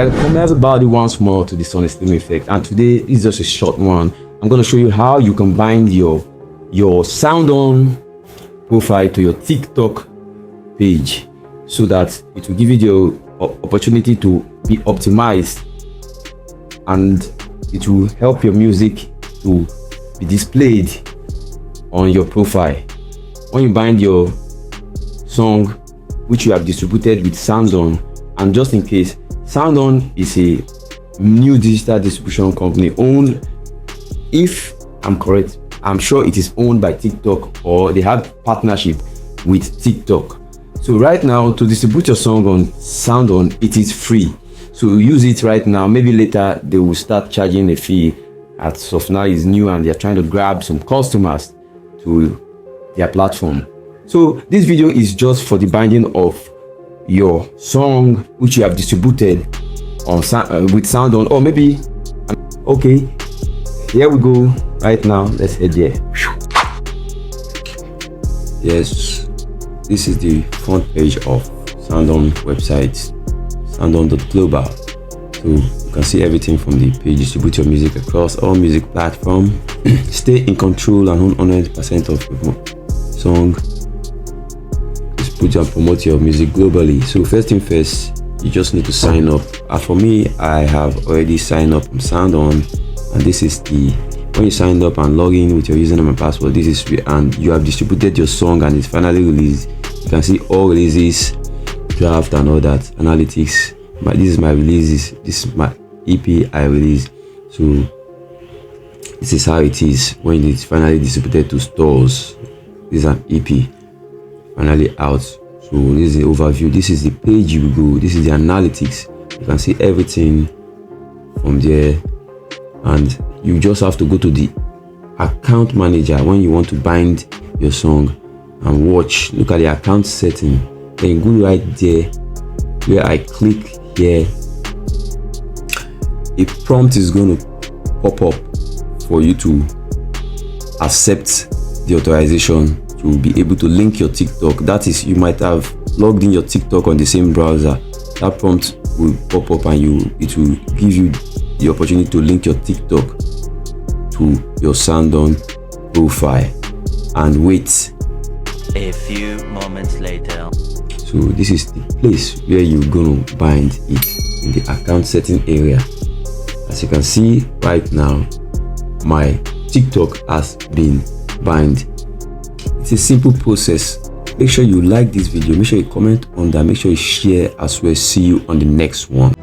Welcome everybody once more to the SoundON Stream Effect, and today is just a short one. I'm going to show you how you can bind your SoundON profile to your TikTok page so that it will give you the opportunity to be optimized, and it will help your music to be displayed on your profile. When you bind your song which you have distributed with SoundON, and just in case, SoundON is a new digital distribution company owned, if I'm correct, I'm sure it is owned by TikTok, or they have partnership with TikTok. So right now, to distribute your song on SoundON, it is free. So use it right now. Maybe later they will start charging a fee, as of now is new and they're trying to grab some customers to their platform. So this video is just for the binding of your song which you have distributed on with SoundON, or maybe okay, here we go. Right now, let's head there. Yes, this is the front page of SoundON website, soundon.global. So you can see everything from the page. Distribute your music across all music platforms. Stay in control and own 100% of your song. Distribute and promote your music globally. So first thing first, you just need to sign up. For me, I have already signed up on SoundON, and this is the when you signed up and log in with your username and password. This is and you have distributed your song and it's finally released. You can see all releases, draft and all that, analytics. This is my releases. This is my EP I released. So this is how it is when it's finally distributed to stores. This is an EP finally out. So this is the overview. This is the page you go. This is the analytics. You can see everything from there, and you just have to go to the account manager when you want to bind your song and watch. Look at the account setting, then go right there where I click here. A prompt is going to pop up for you to accept the authorization to be able to link your TikTok. That is, you might have logged in your TikTok on the same browser. That prompt will pop up and it will give you the opportunity to link your TikTok to your SoundON profile, and wait. A few moments later. So this is the place where you're gonna bind it, in the account setting area. As you can see right now, my TikTok has been bind. It's a simple process. Make sure you like this video, make sure you comment on that, make sure you share as well. See you on the next one.